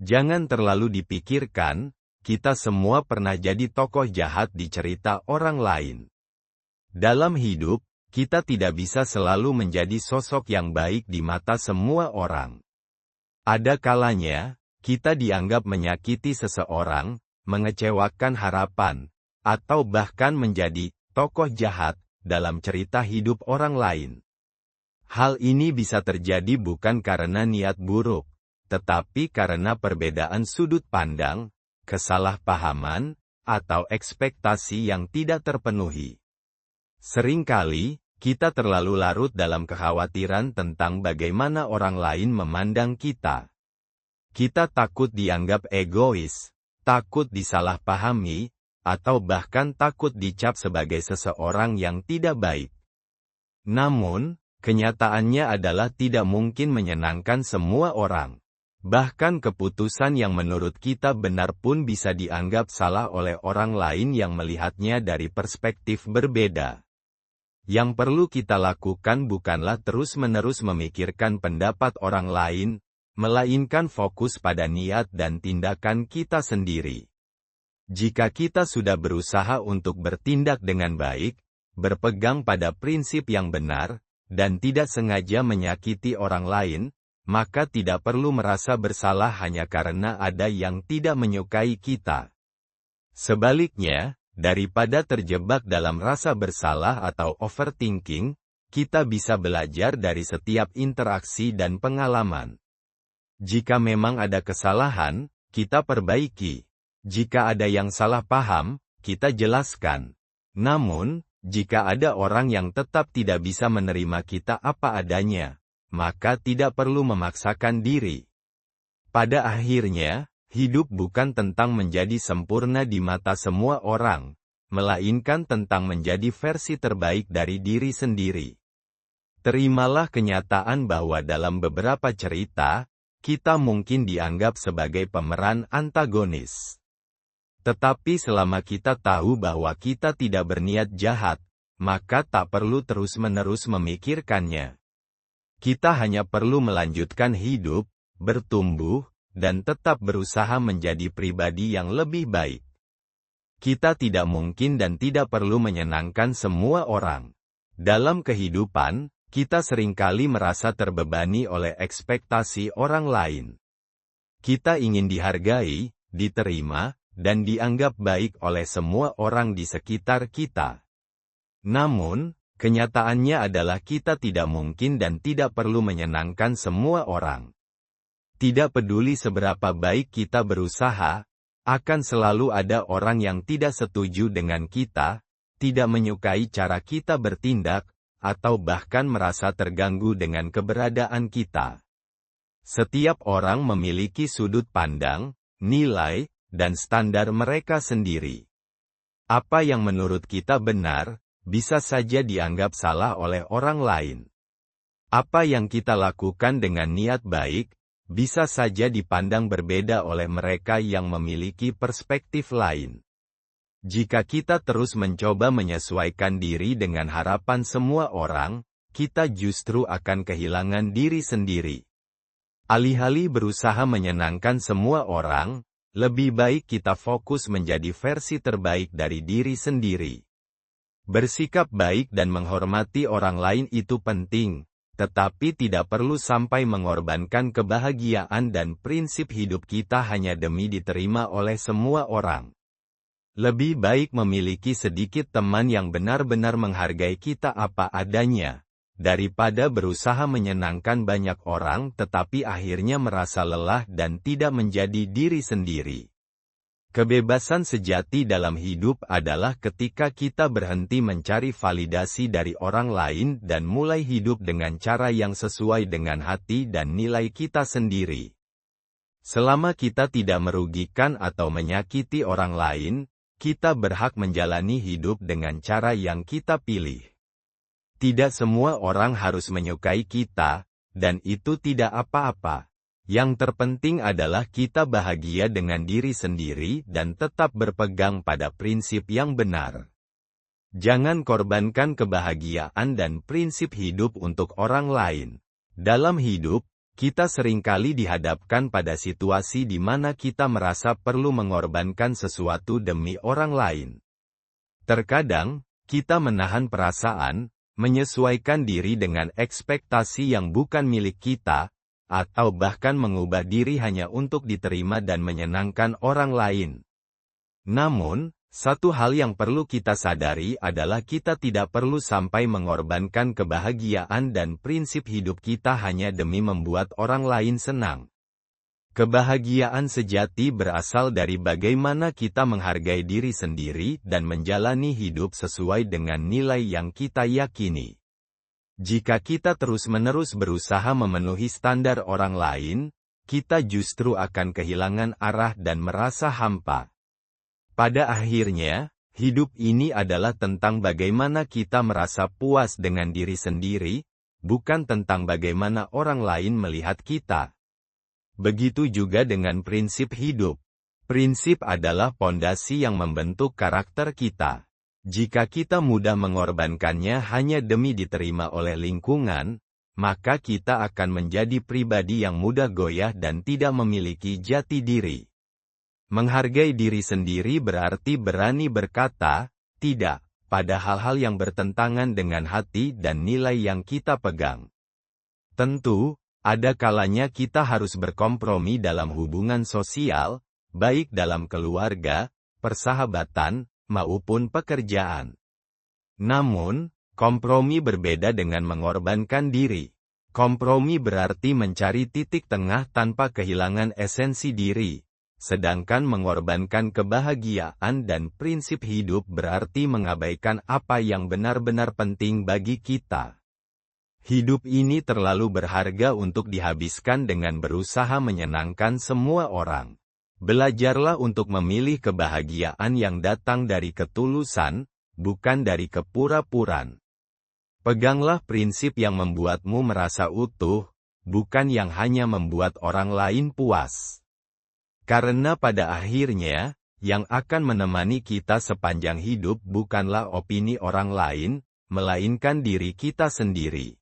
Jangan terlalu dipikirkan, kita semua pernah jadi tokoh jahat di cerita orang lain. Dalam hidup, kita tidak bisa selalu menjadi sosok yang baik di mata semua orang. Ada kalanya, kita dianggap menyakiti seseorang, mengecewakan harapan, atau bahkan menjadi tokoh jahat dalam cerita hidup orang lain. Hal ini bisa terjadi bukan karena niat buruk, tetapi karena perbedaan sudut pandang, kesalahpahaman, atau ekspektasi yang tidak terpenuhi. Seringkali, kita terlalu larut dalam kekhawatiran tentang bagaimana orang lain memandang kita. Kita takut dianggap egois, takut disalahpahami, atau bahkan takut dicap sebagai seseorang yang tidak baik. Namun, kenyataannya adalah tidak mungkin menyenangkan semua orang. Bahkan keputusan yang menurut kita benar pun bisa dianggap salah oleh orang lain yang melihatnya dari perspektif berbeda. Yang perlu kita lakukan bukanlah terus-menerus memikirkan pendapat orang lain, melainkan fokus pada niat dan tindakan kita sendiri. Jika kita sudah berusaha untuk bertindak dengan baik, berpegang pada prinsip yang benar, dan tidak sengaja menyakiti orang lain, maka tidak perlu merasa bersalah hanya karena ada yang tidak menyukai kita. Sebaliknya, daripada terjebak dalam rasa bersalah atau overthinking, kita bisa belajar dari setiap interaksi dan pengalaman. Jika memang ada kesalahan, kita perbaiki. Jika ada yang salah paham, kita jelaskan. Namun, jika ada orang yang tetap tidak bisa menerima kita apa adanya, maka tidak perlu memaksakan diri. Pada akhirnya, hidup bukan tentang menjadi sempurna di mata semua orang, melainkan tentang menjadi versi terbaik dari diri sendiri. Terimalah kenyataan bahwa dalam beberapa cerita, kita mungkin dianggap sebagai pemeran antagonis. Tetapi selama kita tahu bahwa kita tidak berniat jahat, maka tak perlu terus-menerus memikirkannya. Kita hanya perlu melanjutkan hidup, bertumbuh, dan tetap berusaha menjadi pribadi yang lebih baik. Kita tidak mungkin dan tidak perlu menyenangkan semua orang. Dalam kehidupan, kita seringkali merasa terbebani oleh ekspektasi orang lain. Kita ingin dihargai, diterima, dan dianggap baik oleh semua orang di sekitar kita. Namun, kenyataannya adalah kita tidak mungkin dan tidak perlu menyenangkan semua orang. Tidak peduli seberapa baik kita berusaha, akan selalu ada orang yang tidak setuju dengan kita, tidak menyukai cara kita bertindak, atau bahkan merasa terganggu dengan keberadaan kita. Setiap orang memiliki sudut pandang, nilai, dan standar mereka sendiri. Apa yang menurut kita benar, bisa saja dianggap salah oleh orang lain. Apa yang kita lakukan dengan niat baik, bisa saja dipandang berbeda oleh mereka yang memiliki perspektif lain. Jika kita terus mencoba menyesuaikan diri dengan harapan semua orang, kita justru akan kehilangan diri sendiri. Alih-alih berusaha menyenangkan semua orang, lebih baik kita fokus menjadi versi terbaik dari diri sendiri. Bersikap baik dan menghormati orang lain itu penting, tetapi tidak perlu sampai mengorbankan kebahagiaan dan prinsip hidup kita hanya demi diterima oleh semua orang. Lebih baik memiliki sedikit teman yang benar-benar menghargai kita apa adanya, daripada berusaha menyenangkan banyak orang tetapi akhirnya merasa lelah dan tidak menjadi diri sendiri. Kebebasan sejati dalam hidup adalah ketika kita berhenti mencari validasi dari orang lain dan mulai hidup dengan cara yang sesuai dengan hati dan nilai kita sendiri. Selama kita tidak merugikan atau menyakiti orang lain, kita berhak menjalani hidup dengan cara yang kita pilih. Tidak semua orang harus menyukai kita, dan itu tidak apa-apa. Yang terpenting adalah kita bahagia dengan diri sendiri dan tetap berpegang pada prinsip yang benar. Jangan korbankan kebahagiaan dan prinsip hidup untuk orang lain. Dalam hidup, kita seringkali dihadapkan pada situasi di mana kita merasa perlu mengorbankan sesuatu demi orang lain. Terkadang, kita menahan perasaan, menyesuaikan diri dengan ekspektasi yang bukan milik kita, atau bahkan mengubah diri hanya untuk diterima dan menyenangkan orang lain. Namun, satu hal yang perlu kita sadari adalah kita tidak perlu sampai mengorbankan kebahagiaan dan prinsip hidup kita hanya demi membuat orang lain senang. Kebahagiaan sejati berasal dari bagaimana kita menghargai diri sendiri dan menjalani hidup sesuai dengan nilai yang kita yakini. Jika kita terus-menerus berusaha memenuhi standar orang lain, kita justru akan kehilangan arah dan merasa hampa. Pada akhirnya, hidup ini adalah tentang bagaimana kita merasa puas dengan diri sendiri, bukan tentang bagaimana orang lain melihat kita. Begitu juga dengan prinsip hidup. Prinsip adalah pondasi yang membentuk karakter kita. Jika kita mudah mengorbankannya hanya demi diterima oleh lingkungan, maka kita akan menjadi pribadi yang mudah goyah dan tidak memiliki jati diri. Menghargai diri sendiri berarti berani berkata, tidak, pada hal-hal yang bertentangan dengan hati dan nilai yang kita pegang. Tentu, ada kalanya kita harus berkompromi dalam hubungan sosial, baik dalam keluarga, persahabatan, maupun pekerjaan. Namun, kompromi berbeda dengan mengorbankan diri. Kompromi berarti mencari titik tengah tanpa kehilangan esensi diri, sedangkan mengorbankan kebahagiaan dan prinsip hidup berarti mengabaikan apa yang benar-benar penting bagi kita. Hidup ini terlalu berharga untuk dihabiskan dengan berusaha menyenangkan semua orang. Belajarlah untuk memilih kebahagiaan yang datang dari ketulusan, bukan dari kepura-puraan. Peganglah prinsip yang membuatmu merasa utuh, bukan yang hanya membuat orang lain puas. Karena pada akhirnya, yang akan menemani kita sepanjang hidup bukanlah opini orang lain, melainkan diri kita sendiri.